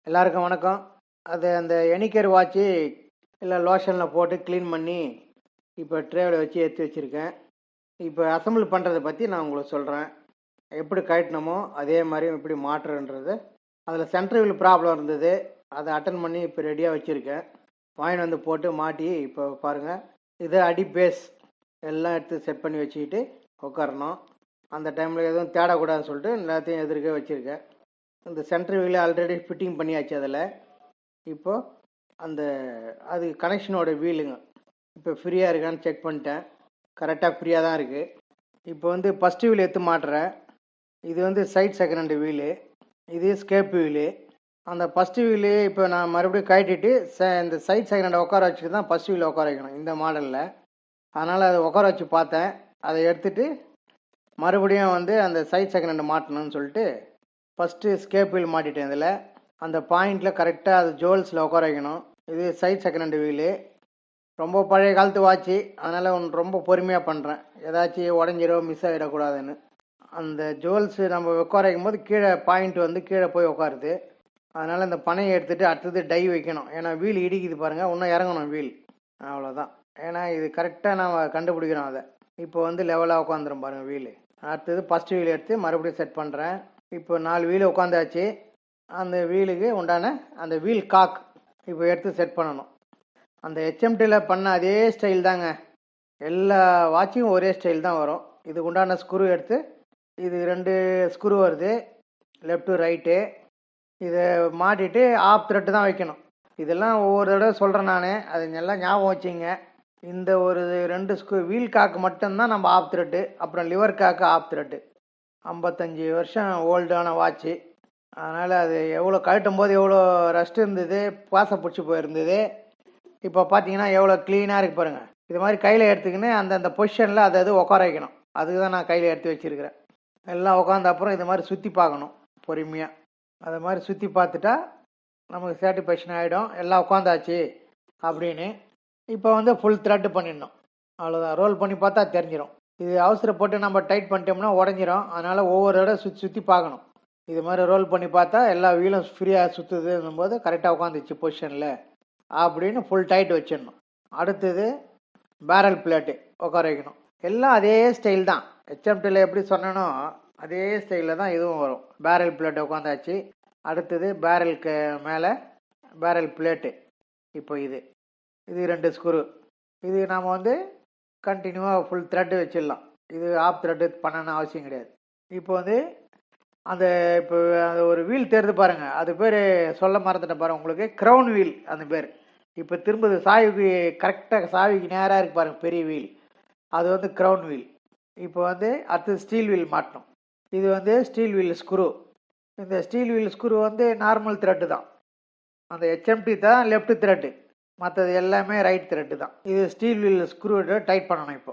எல்லாருக்கும் வணக்கம். அது அந்த எனிக்கர் வாட்ச்சு இல்லை லோஷனில் போட்டு க்ளீன் பண்ணி இப்போ ட்ரேவில் வச்சு எடுத்து வச்சுருக்கேன். இப்போ அசம்பிள் பண்ணுறதை பற்றி நான் உங்களுக்கு சொல்கிறேன். எப்படி கழட்டணுமோ அதே மாதிரி எப்படி மாற்றுன்றது. அதில் சென்ட்ரு வீல் ப்ராப்ளம் இருந்தது, அதை அட்டன் பண்ணி இப்போ ரெடியாக வச்சுருக்கேன். வாங்கிட்டு வந்து போட்டு மாட்டி இப்போ பாருங்கள். இது அடி பேஸ் எல்லாம் எடுத்து செட் பண்ணி வச்சுக்கிட்டு உட்காரணும். அந்த டைமில் எதுவும் தேடக்கூடாதுன்னு சொல்லிட்டு எல்லாத்தையும் எதிர்க்க வச்சுருக்கேன். இந்த சென்ட்ரு வீல் ஆல்ரெடி ஃபிட்டிங் பண்ணியாச்சு. அதில் இப்போது அந்த அது கனெக்ஷனோட வீலுங்க இப்போ ஃப்ரீயாக இருக்கான்னு செக் பண்ணிட்டேன். கரெக்டாக ஃப்ரீயாக தான் இருக்குது. இப்போ வந்து ஃபஸ்ட்டு வீல் எடுத்து மாட்டுறேன். இது வந்து சைட் செகண்ட் வீலு, இது ஸ்கேப் வீலு. அந்த ஃபஸ்ட்டு வீலு இப்போ நான் மறுபடியும் கழட்டிட்டு இந்த சைட் செகண்டை உட்கார வச்சுட்டு தான் ஃபஸ்ட் வீல் உட்கார வைக்கணும் இந்த மாடலில். அதனால் அதை உட்கார வச்சு பார்த்தேன். அதை எடுத்துகிட்டு மறுபடியும் வந்து அந்த சைட் செகண்ட் மாட்டணும்னு சொல்லிட்டு ஃபஸ்ட்டு ஸ்கேப் வீல் மாட்டிட்டேன். இதில் அந்த பாயிண்டில் கரெக்டாக அது ஜோல்ஸில் உட்கார வைக்கணும். இது சைட் செகண்ட் வீலு, ரொம்ப பழைய காலத்து வாட்சி, அதனால் ரொம்ப பொறுமையாக பண்ணுறேன். ஏதாச்சும் உடஞ்சிரோ மிஸ் ஆகிடக்கூடாதுன்னு. அந்த ஜோல்ஸு நம்ம உட்கார வைக்கும்போது கீழே பாயிண்ட் வந்து கீழே போய் உட்காருது. அதனால் அந்த பனையை எடுத்துகிட்டு அடுத்தது டை வைக்கணும். ஏன்னா வீல் இடிக்குது பாருங்கள், இன்னும் இறங்கணும் வீல். அவ்வளோதான். ஏன்னா இது கரெக்டாக நம்ம கண்டுபிடிக்கிறோம். அதை இப்போ வந்து லெவலாக உட்காந்துரும் பாருங்கள் வீலு. அடுத்தது ஃபஸ்ட்டு வீல் எடுத்து மறுபடியும் செட் பண்ணுறேன். இப்போ 4 வீலு உட்காந்தாச்சு. அந்த வீலுக்கு உண்டான அந்த வீல் காக் இப்போ எடுத்து செட் பண்ணணும். அந்த ஹெச்எம்டியில் பண்ண அதே ஸ்டைல் தாங்க. எல்லா வாட்சியும் ஒரே ஸ்டைல் தான் வரும். இதுக்கு உண்டான ஸ்க்ரூ எடுத்து, இது 2 ஸ்க்ரூ வருது, லெஃப்ட்டு ரைட்டு. இதை மாட்டிட்டு ஆஃப் த்ரெட்டு தான் வைக்கணும். இதெல்லாம் ஒவ்வொரு தடவை சொல்கிறேன் நான், அது நல்லா ஞாபகம் வச்சுங்க. இந்த ஒரு 2 வீல் காக்கு மட்டும்தான் நம்ம ஆஃப் த்ரெட்டு, அப்புறம் லிவர் காக்கு ஆஃப் த்ரெட்டு. 55 வருஷம் ஓல்டான வாட்ச்சு. அதனால் அது எவ்வளோ கழட்டும் போது எவ்வளோ ரஸ்ட் இருந்தது, பாசை பிடிச்சி போயிருந்தது. இப்போ பார்த்தீங்கன்னா எவ்வளோ க்ளீனாக இருக்குது பாருங்கள். இது மாதிரி கையில் எடுத்துக்கின்னு அந்தந்த பொசிஷனில் அதை உட்கார வைக்கணும். அதுக்கு தான் நான் கையில் எடுத்து வச்சுருக்கிறேன். எல்லாம் உட்காந்த அப்புறம் இது மாதிரி சுற்றி பார்க்கணும் பொறுமையாக. அது மாதிரி சுற்றி பார்த்துட்டா நமக்கு சாட்டிஸ்ஃபேக்ஷன் ஆகிடும், எல்லாம் உட்காந்தாச்சு அப்படின்னு. இப்போ வந்து ஃபுல் த்ரெட்டு பண்ணிடணும். அவ்வளோதான். ரோல் பண்ணி பார்த்தா தெரிஞ்சிடும். இது அவசரப்பட்டு நம்ம டைட் பண்ணிட்டோம்னா உடஞ்சிரும். அதனால் ஒவ்வொரு இடம் சுற்றி பார்க்கணும். இது மாதிரி ரோல் பண்ணி பார்த்தா எல்லா வீலும் ஃப்ரீயாக சுற்றுதுன்னும் போது கரெக்டாக உட்காந்துச்சு பொசிஷனில் அப்படின்னு ஃபுல் டைட் வச்சிடணும். அடுத்தது பேரல் பிளேட்டு உட்கார வைக்கணும். எல்லாம் அதே ஸ்டைல் தான். ஹெச்எம்டியில் எப்படி சொன்னனோ அதே ஸ்டைலில் தான் இதுவும் வரும். பேரல் பிளேட்டு உட்காந்தாச்சு. அடுத்தது பேரலுக்கு மேலே பேரல் பிளேட்டு. இப்போ இது 2 ஸ்க்ரூ. இது நாம் வந்து கண்டினியூவாக ஃபுல் த்ரெட்டு வச்சிடலாம். இது ஆஃப் த்ரெட்டு பண்ணணும்னு அவசியம் கிடையாது. இப்போ வந்து அந்த இப்போ அந்த ஒரு வீல் தெரிந்து பாருங்கள், அது பேர் சொல்ல மறந்துட்டேன் பாருங்கள் உங்களுக்கு, க்ரௌன் வீல் அந்த பேர். இப்போ திரும்ப சாவிக்கு கரெக்டாக சாவிக்கு நேராக இருக்கு பாருங்கள் பெரிய வீல், அது வந்து க்ரௌன் வீல். இப்போ வந்து அடுத்து ஸ்டீல் வீல் மாட்டணும். இது வந்து ஸ்டீல் வீல் ஸ்க்ரூ. இந்த ஸ்டீல் வீல் ஸ்க்ரூ வந்து நார்மல் த்ரெட்டு தான். அந்த ஹெச்எம்டி தான் லெஃப்ட் த்ரெட்டு, மற்றது எல்லாமே ரைட் த்ரெட்டு தான். இது ஸ்டீல் வீல் ஸ்க்ரூ டைட் பண்ணணும். இப்போ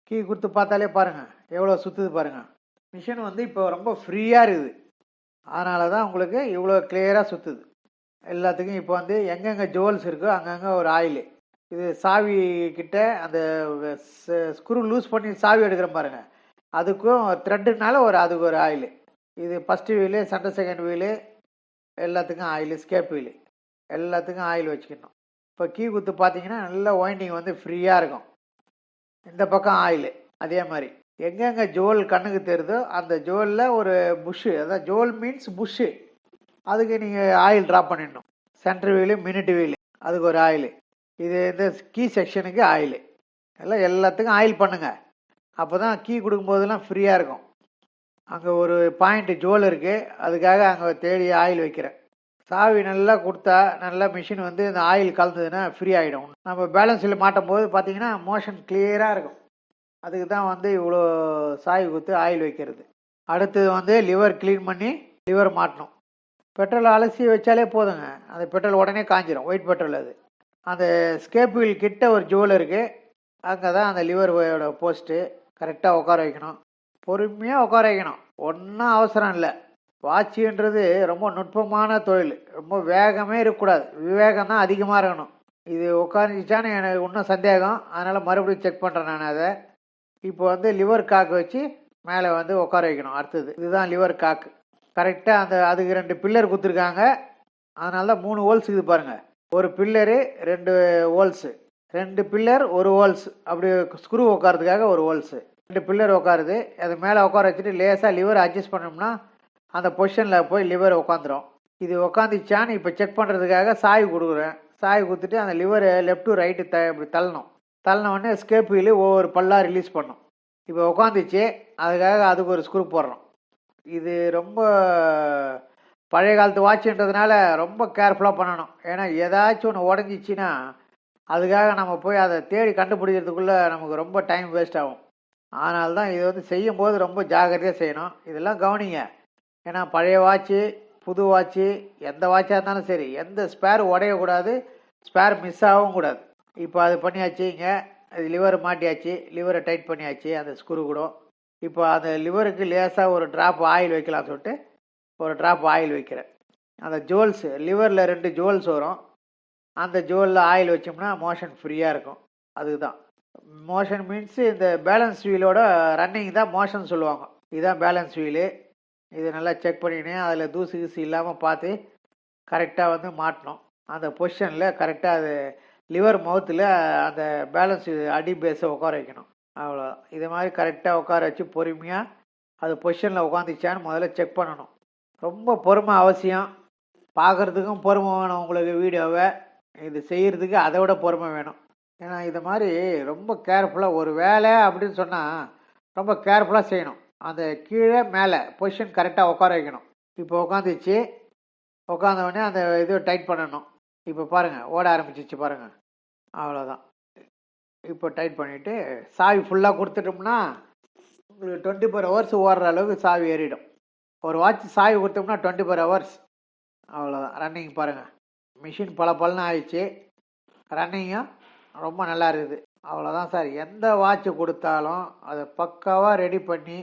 கீ கொடுத்து பார்த்தாலே பாருங்கள் எவ்வளோ சுற்றுது பாருங்கள். மிஷின் வந்து இப்போ ரொம்ப ஃப்ரீயாக இருக்குது. அதனால தான் உங்களுக்கு இவ்வளோ கிளியராக சுற்றுது எல்லாத்துக்கும். இப்போ வந்து எங்கெங்கே ஜோல்ஸ் இருக்கோ அங்கங்கே ஒரு ஆயிலு. இது சாவி கிட்ட அந்த ஸ்க்ரூ லூஸ் பண்ணி சாவி எடுக்கிற பாருங்க, அதுக்கும் த்ரெட்டுனால அதுக்கு ஒரு ஆயிலு. இது ஃபஸ்ட்டு வீலு, செகண்ட் வீலு எல்லாத்துக்கும் ஆயிலு, ஸ்கேப் வீலு எல்லாத்துக்கும் ஆயில் வச்சுக்கணும். இப்போ கீ குத்து பார்த்தீங்கன்னா நல்லா ஒயிண்டிங் வந்து ஃப்ரீயாக இருக்கும். இந்த பக்கம் ஆயிலு அதே மாதிரி. எங்கெங்கே ஜோல் கண்ணுக்கு தெரியுதோ அந்த ஜோலில் ஒரு புஷ்ஷு, அதான் ஜோல் மீன்ஸ் புஷ்ஷு, அதுக்கு நீங்கள் ஆயில் ட்ராப் பண்ணிடணும். சென்ட்ரு வீலு, மினிட் வீலு அதுக்கு ஒரு ஆயிலு. இது இந்த கீ செக்ஷனுக்கு ஆயிலு. எல்லாம் எல்லாத்துக்கும் ஆயில் பண்ணுங்கள். அப்போ தான் கீ கொடுக்கும்போதெல்லாம் ஃப்ரீயாக இருக்கும். அங்கே ஒரு பாயிண்ட் ஜோல் இருக்குது, அதுக்காக அங்கே தேடி ஆயில் வைக்கிறேன். சாவி நல்லா கொடுத்தா நல்லா மிஷின் வந்து இந்த ஆயில் கலந்ததுன்னா ஃப்ரீ ஆகிடும். நம்ம பேலன்ஸில் மாட்டும் போது பார்த்தீங்கன்னா மோஷன் கிளியராக இருக்கும். அதுக்கு தான் வந்து இவ்வளோ சாவி குத்து ஆயில் வைக்கிறது. அடுத்தது வந்து லிவர் க்ளீன் பண்ணி லிவர் மாட்டணும். பெட்ரோல் அலசி வச்சாலே போதுங்க, அந்த பெட்ரோல் உடனே காஞ்சிரும். ஒயிட் பெட்ரோல் அது. அந்த ஸ்கேப் வீல் கிட்ட ஒரு ஜோல் இருக்குது, அங்கே தான் அந்த லிவரோட போஸ்ட்டு. கரெக்டாக உட்கார வைக்கணும், பொறுமையாக உட்கார வைக்கணும். ஒன்றும் அவசரம் இல்லை. வாட்சின்றது ரொம்ப நுட்பமான தொழில். ரொம்ப வேகமே இருக்கக்கூடாது, விவேகம் தான் அதிகமாக இருக்கணும். இது உட்காந்துச்சான்னு எனக்கு இன்னும் சந்தேகம், அதனால் மறுபடியும் செக் பண்ணுறேன் நான் அதை. இப்போ வந்து லிவர் காக்கு வச்சு மேலே வந்து உட்கார வைக்கணும். அடுத்தது இதுதான் லிவர் காக்கு. கரெக்டாக அந்த அதுக்கு 2 பில்லர் கொடுத்துருக்காங்க. அதனால தான் 3 ஹோல்ஸ் இருக்குது பாருங்கள். ஒரு பில்லரு 2 ஹோல்ஸு, 2 பில்லர் 1 ஹோல்ஸ், அப்படி ஸ்க்ரூ உட்காரதுக்காக ஒரு ஹோல்ஸு, 2 பில்லர் உட்காருது. அது மேலே உட்கார வச்சுட்டு லேசாக லிவர் அட்ஜஸ்ட் பண்ணோம்னா அந்த பொசிஷனில் போய் லிவர் உட்காந்துரும். இது உட்காந்துச்சான்னு இப்போ செக் பண்ணுறதுக்காக சாய்வு கொடுக்குறேன். சாய்வு கொடுத்துட்டு அந்த லிவரை லெஃப்ட் டு ரைட்டு இப்படி தள்ளணும். தள்ளின உடனே ஸ்கேப் வீலு ஒவ்வொரு பல்லாக ரிலீஸ் பண்ணும். இப்போ உட்காந்துச்சு, அதுக்காக அதுக்கு ஒரு ஸ்க்ரூ போடுறோம். இது ரொம்ப பழைய காலத்து வாட்சுன்றதுனால ரொம்ப கேர்ஃபுல்லாக பண்ணணும். ஏன்னா ஏதாச்சும் ஒன்று உடஞ்சிச்சின்னா அதுக்காக நம்ம போய் அதை தேடி கண்டுபிடிக்கிறதுக்குள்ளே நமக்கு ரொம்ப டைம் வேஸ்ட் ஆகும். அதனால தான் இது வந்து செய்யும்போது ரொம்ப ஜாக்கிரதையாக செய்யணும். இதெல்லாம் கவனிங்க. ஏன்னா பழைய வாட்சு, புது வாட்சு, எந்த வாட்சாக இருந்தாலும் சரி, எந்த ஸ்பேர் உடையக்கூடாது, ஸ்பேர் மிஸ் ஆகவும் கூடாது. இப்போ அது பண்ணியாச்சு. இங்கே அது லிவர் மாட்டியாச்சு, லிவரை டைட் பண்ணியாச்சு அந்த ஸ்க்ரூ கூட. இப்போ அந்த லிவருக்கு லேசாக ஒரு ட்ராப் ஆயில் வைக்கலாம்னு சொல்லிட்டு ஒரு ட்ராப் ஆயில் வைக்கிறேன். அந்த ஜுவல்ஸு லிவரில் 2 ஜுவல்ஸ் வரும். அந்த ஜுவலில் ஆயில் வச்சோம்னா மோஷன் ஃப்ரீயாக இருக்கும். அதுதான் மோஷன் மீன்ஸு இந்த பேலன்ஸ் வீலோட ரன்னிங் தான் மோஷன் சொல்லுவாங்க. இதுதான் பேலன்ஸ் வீலு. இது நல்லா செக் பண்ணினேன். அதில் தூசு கீசு இல்லாமல் பார்த்து கரெக்டாக வந்து மாட்டணும். அந்த பொசிஷனில் கரெக்டாக அது லிவர் மவுத்தில் அந்த பேலன்ஸ் அடி பேஸை உட்கார வைக்கணும். அவ்வளோதான். இது மாதிரி கரெக்டாக உட்கார வச்சு பொறுமையாக அது பொசிஷனில் உட்காந்துச்சான்னு முதல்ல செக் பண்ணணும். ரொம்ப பொறுமை அவசியம். பார்க்குறதுக்கும் பொறுமை வேணும் உங்களுக்கு வீடியோவை. இது செய்கிறதுக்கு அதை விட பொறுமை வேணும். ஏன்னா இது மாதிரி ரொம்ப கேர்ஃபுல்லாக ஒரு வேலை அப்படின்னு சொன்னால் ரொம்ப கேர்ஃபுல்லாக செய்யணும். அந்த கீழே மேலே பொசிஷன் கரெக்டாக உட்கார வைக்கணும். இப்போ உட்காந்துச்சு, உட்காந்தவுடனே அந்த இது டைட் பண்ணணும். இப்போ பாருங்கள் ஓட ஆரம்பிச்சிச்சு பாருங்கள். அவ்வளோதான். இப்போ டைட் பண்ணிவிட்டு சாவி ஃபுல்லாக கொடுத்துட்டோம்னா உங்களுக்கு 24 ஹவர்ஸ் ஓடுற அளவுக்கு சாவி ஏறிடும். ஒரு வாட்ச் சாவி கொடுத்தோம்னா 24 ஹவர்ஸ். அவ்வளோதான். ரன்னிங் பாருங்கள். மிஷின் பலன்னு ஆயிடுச்சு. ரன்னிங்கும் ரொம்ப நல்லா இருக்குது. அவ்வளோதான் சார். எந்த வாட்ச் கொடுத்தாலும் அதை பக்காவாக ரெடி பண்ணி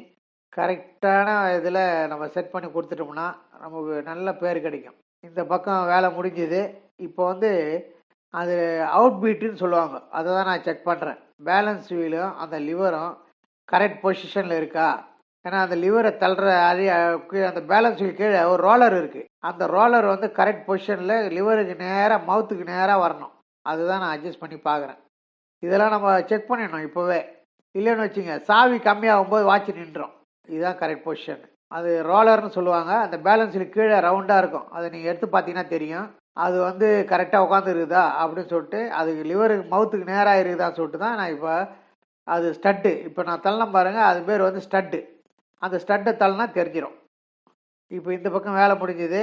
கரெக்டான இதில் நம்ம செட் பண்ணி கொடுத்துட்டோம்னா நமக்கு நல்ல பேர் கிடைக்கும். இந்த பக்கம் வேலை முடிஞ்சுது. இப்போ வந்து அது அவுட் பீட்டுன்னு சொல்லுவாங்க. அதை தான் நான் செக் பண்ணுறேன். பேலன்ஸ் வீலும் அந்த லிவரும் கரெக்ட் பொசிஷனில் இருக்கா. ஏன்னா அந்த லிவரை தள்ளுற அந்த பேலன்ஸ் வீல் கீழே ஒரு ரோலர் இருக்குது. அந்த ரோலர் வந்து கரெக்ட் பொசிஷனில் லிவருக்கு நேராக மவுத்துக்கு நேராக வரணும். அதுதான் நான் அட்ஜஸ்ட் பண்ணி பார்க்குறேன். இதெல்லாம் நம்ம செக் பண்ணிடணும் இப்போவே. இல்லைன்னு வச்சுங்க சாவி கம்மியாகும்போது வாட்ச் நின்றோம். இதுதான் கரெக்ட் பொசிஷன். அது ரோலர்னு சொல்லுவாங்க. அந்த பேலன்ஸில் கீழே ரவுண்டாக இருக்கும். அதை நீங்கள் எடுத்து பார்த்தீங்கன்னா தெரியும். அது வந்து கரெக்டாக உட்காந்து இருக்குதா அப்படின்னு சொல்லிட்டு, அதுக்கு லிவருக்கு மவுத்துக்கு நேராக இருக்குதான்னு சொல்லிட்டு தான் நான் இப்போ அது ஸ்டட்டு. இப்போ நான் தள்ளம் பாருங்கள், அது பேர் வந்து ஸ்டட்டு. அந்த ஸ்டட்டை தள்ளினா தெரிஞ்சிடும். இப்போ இந்த பக்கம் வேலை முடிஞ்சுது.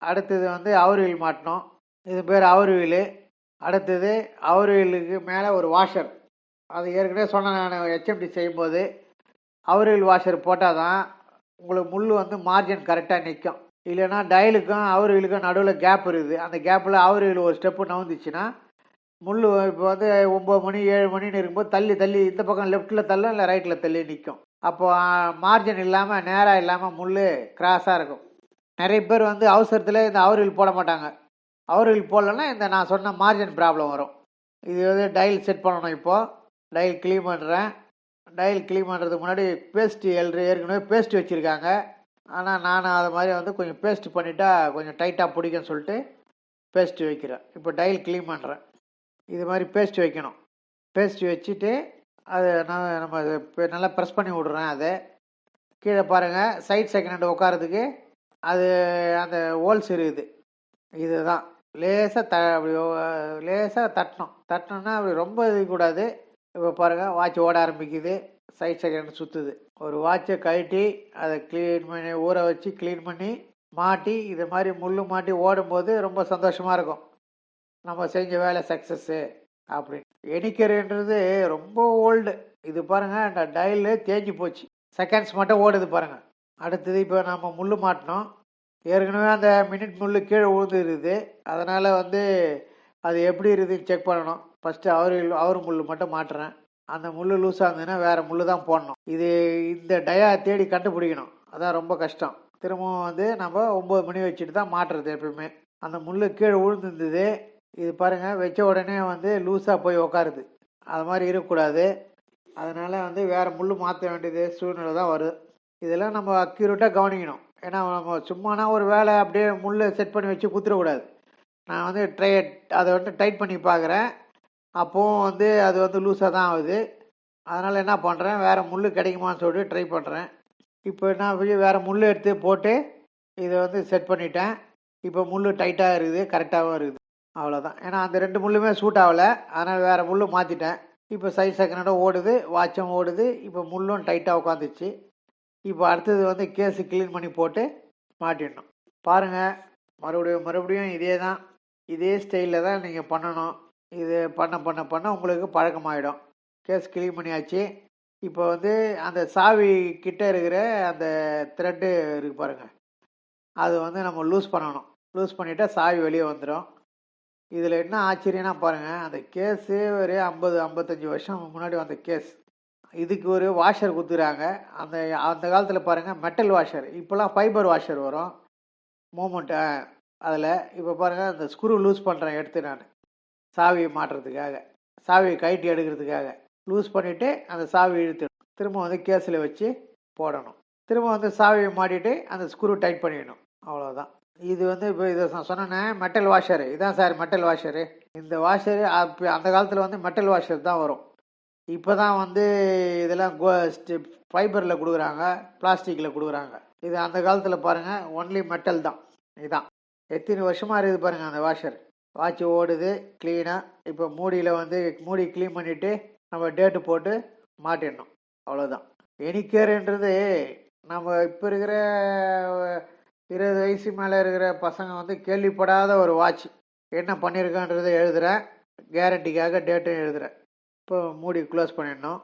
அடுத்தது வந்து அவர் வீல் மாட்டணும். இது பேர் அவர் வீலு. அடுத்தது அவர் வீலுக்கு மேலே ஒரு வாஷர். அது ஏற்கனவே சொன்னேன் நான் ஹெச்எம்டி செய்யும்போது. அவர் வீல் வாஷர் போட்டால் தான் உங்களுக்கு முள் வந்து மார்ஜின் கரெக்டாக நிற்கும். இல்லைன்னா டயலுக்கும் அவர் வீலுக்கும் நடுவில் கேப் இருக்குது. அந்த கேப்பில் அவர் வீல் ஒரு ஸ்டெப்பு நவுந்துச்சுன்னா முள் இப்போ வந்து 9 மணி 7 மணின்னு இருக்கும்போது தள்ளி இந்த பக்கம் லெஃப்ட்டில் தள்ளும், இல்லை ரைட்டில் தள்ளி நிற்கும். அப்போது மார்ஜின் இல்லாமல் நேராக இல்லாமல் முள் கிராஸாக இருக்கும். நிறைய பேர் வந்து அவசரத்தில் இந்த அவர் வீல் போட மாட்டாங்க. அவர் வீல் போடலன்னா இந்த நான் சொன்ன மார்ஜின் ப்ராப்ளம் வரும். இது வந்து டயல் செட் பண்ணணும். இப்போது டயல் க்ளீன் பண்ணுறேன். டயல் க்ளீன் பண்ணுறதுக்கு முன்னாடி பேஸ்ட் ஏற்கனவே பேஸ்ட் வச்சுருக்காங்க. ஆனால் நான் அது மாதிரி வந்து கொஞ்சம் பேஸ்ட் பண்ணிட்டா கொஞ்சம் டைட்டாக பிடிக்கும்னு சொல்லிட்டு பேஸ்ட் வைக்கிறேன். இப்போ டயல் க்ளீன் பண்ணுறேன். இது மாதிரி பேஸ்ட் வைக்கணும். பேஸ்ட் வச்சுட்டு அதை நம்ம நல்லா ப்ரெஸ் பண்ணி விட்றேன். அதை கீழே பாருங்கள் சைட் செகண்ட் ஹேண்ட் உட்காரதுக்கு அது அந்த ஹோல்ஸ் இருக்குது. இதுதான் லேசாக அப்படி லேசாக தட்டணும்னா அப்படி ரொம்ப இருக்கக்கூடாது. இப்போ பாருங்கள் வாட்ச் ஓட ஆரம்பிக்குது. சைட் செகண்ட் சுற்றுது. ஒரு வாட்சை கழட்டி அதை க்ளீன் பண்ணி ஊற வச்சு க்ளீன் பண்ணி மாட்டி இது மாதிரி முள் மாட்டி ஓடும்போது ரொம்ப சந்தோஷமாக இருக்கும். நம்ம செஞ்ச வேலை சக்ஸஸ்ஸு அப்படின்னு. எனிக்கருன்றது ரொம்ப ஓல்டு. இது பாருங்கள் இந்த டயலு தேஞ்சு போச்சு. செகண்ட்ஸ் மட்டும் ஓடுது பாருங்கள். அடுத்தது இப்போ நம்ம முள் மாட்டினோம். ஏற்கனவே அந்த மினிட் முள் கீழே விழுந்துருக்குது. அதனால் வந்து அது எப்படி இருக்குதுன்னு செக் பண்ணணும். ஃபஸ்ட்டு அவர் முள் மட்டும் மாட்டுறேன். அந்த முள் லூஸாக இருந்ததுன்னா வேறு முள் தான் போடணும். இது இந்த டயா தேடி கண்டுபிடிக்கணும். அதான் ரொம்ப கஷ்டம். திரும்பவும் வந்து நம்ம 9 மணி வச்சுட்டு தான் மாட்டுறது எப்பயுமே. அந்த முள் கீழே விழுந்துருந்தது. இது பாருங்கள் வச்ச உடனே வந்து லூஸாக போய் உக்காருது. அது மாதிரி இருக்கக்கூடாது. அதனால் வந்து வேறு முள் மாற்ற வேண்டியது சூழ்நிலை தான் வருது. இதெல்லாம் நம்ம அக்யூரேட்டாக கவனிக்கணும். ஏன்னா நம்ம சும்மானா ஒரு வேலை அப்படியே முள் செட் பண்ணி வச்சு குத்துறக்கூடாது. நான் வந்து அதை வந்து டைட் பண்ணி பார்க்குறேன். அப்போவும் வந்து அது வந்து லூஸாக தான் ஆகுது. அதனால் என்ன பண்ணுறேன், வேறு முள் கிடைக்குமான்னு சொல்லிட்டு ட்ரை பண்ணுறேன். இப்போ என்ன வேறு முள் எடுத்து போட்டு இதை வந்து செட் பண்ணிட்டேன். இப்போ முள் டைட்டாக இருக்குது, கரெக்டாகவும் இருக்குது. அவ்வளோதான். ஏன்னா அந்த 2 முள்ளுமே சூட் ஆகலை, அதனால் வேறு முள் மாற்றிட்டேன். இப்போ சைஸ் செகண்டோட ஓடுது, வாட்சும் ஓடுது. இப்போ முள்ளும் டைட்டாக உட்காந்துச்சு. இப்போ அடுத்தது வந்து கேஸு க்ளீன் பண்ணி போட்டு மாட்டிடணும். பாருங்கள், மறுபடியும் இதே தான், இதே ஸ்டைலில் தான் நீங்கள் பண்ணணும். இது பண்ண பண்ண பண்ண உங்களுக்கு பழக்கமாகிடும். கேஸ் க்ளீன் பண்ணியாச்சு. இப்போ வந்து அந்த சாவி கிட்ட இருக்கிற அந்த த்ரெட்டு இருக்கு பாருங்கள், அது வந்து நம்ம லூஸ் பண்ணணும். லூஸ் பண்ணிவிட்டா சாவி வெளியே வந்துடும். இதில் என்ன ஆச்சரியன்னா பாருங்கள், அந்த கேஸு ஒரு 50-55 வருஷம் முன்னாடி வந்த கேஸ். இதுக்கு ஒரு வாஷர் கொடுத்துறாங்க. அந்த அந்த காலத்தில் பாருங்கள் மெட்டல் வாஷர், இப்போலாம் ஃபைபர் வாஷர் வரும் மூமெண்ட் அதில். இப்போ பாருங்கள், அந்த ஸ்க்ரூ லூஸ் பண்ணுறேன் எடுத்து நான் சாவியை மாட்டுறதுக்காக, சாவியை கழட்டி எடுக்கிறதுக்காக லூஸ் பண்ணிவிட்டு அந்த சாவி இழுத்துடும். திரும்ப வந்து கேஸில் வச்சு போடணும். திரும்ப வந்து சாவியை மாட்டிட்டு அந்த ஸ்க்ரூ டைட் பண்ணிடணும். அவ்வளோதான். இது வந்து இப்போ இதை சொன்னேன்னே மெட்டல் வாஷரு, இதான் சார் மெட்டல் வாஷரு. இந்த வாஷரு அப்போ அந்த காலத்தில் வந்து மெட்டல் வாஷர் தான் வரும். இப்போ தான் வந்து இதெல்லாம் ஃபைபரில் கொடுக்குறாங்க, பிளாஸ்டிக்கில் கொடுக்குறாங்க. இது அந்த காலத்தில் பாருங்கள் ஒன்லி மெட்டல் தான். இதுதான் எத்தனை வருஷமாக இருக்குது பாருங்கள் அந்த வாஷர். வாட்ச் ஓடுது க்ளீனாக. இப்போ மூடியில் வந்து மூடி க்ளீன் பண்ணிவிட்டு நம்ம டேட்டு போட்டு மாட்டிடணும். அவ்வளோதான். எனிக்கேர்ன்றது நம்ம இப்போ இருக்கிற 20 வயசு மேலே இருக்கிற பசங்க வந்து கேள்விப்படாத ஒரு வாட்ச். என்ன பண்ணியிருக்கான்றதை எழுதுகிறேன், கேரண்டிக்காக டேட்டும் எழுதுகிறேன். இப்போ மூடி க்ளோஸ் பண்ணிடணும்.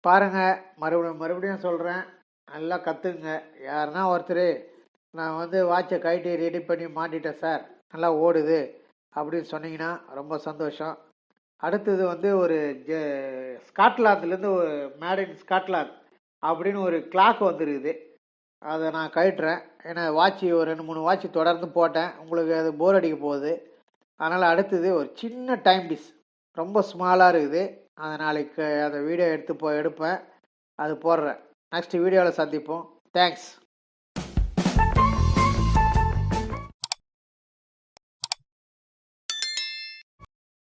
பாருங்கள், மறுபடியும் சொல்கிறேன், நல்லா கற்றுக்குங்க. யாருன்னா ஒருத்தர் நான் வந்து வாட்சை கழட்டி ரெடி பண்ணி மாட்டிட்டேன் சார், நல்லா ஓடுது அப்படின்னு சொன்னீங்கன்னா ரொம்ப சந்தோஷம். அடுத்தது வந்து ஒரு ஸ்காட்லாந்துலேருந்து ஒரு மேட் இன் ஸ்காட்லாந்து அப்படின்னு ஒரு கிளாக் வந்துருக்குது. அதை நான் கழட்டுறேன். ஏன்னா வாட்சி ஒரு 2-3 வாட்சி தொடர்ந்து போட்டேன், உங்களுக்கு அது போர் அடிக்க போகுது. அதனால் அடுத்தது ஒரு சின்ன டைம் பீஸ், ரொம்ப ஸ்மாலாக இருக்குது. அதை நாளைக்கு அந்த வீடியோ எடுப்பேன், அது போடுறேன். நெக்ஸ்ட் வீடியோவில் சந்திப்போம். தேங்க்ஸ்.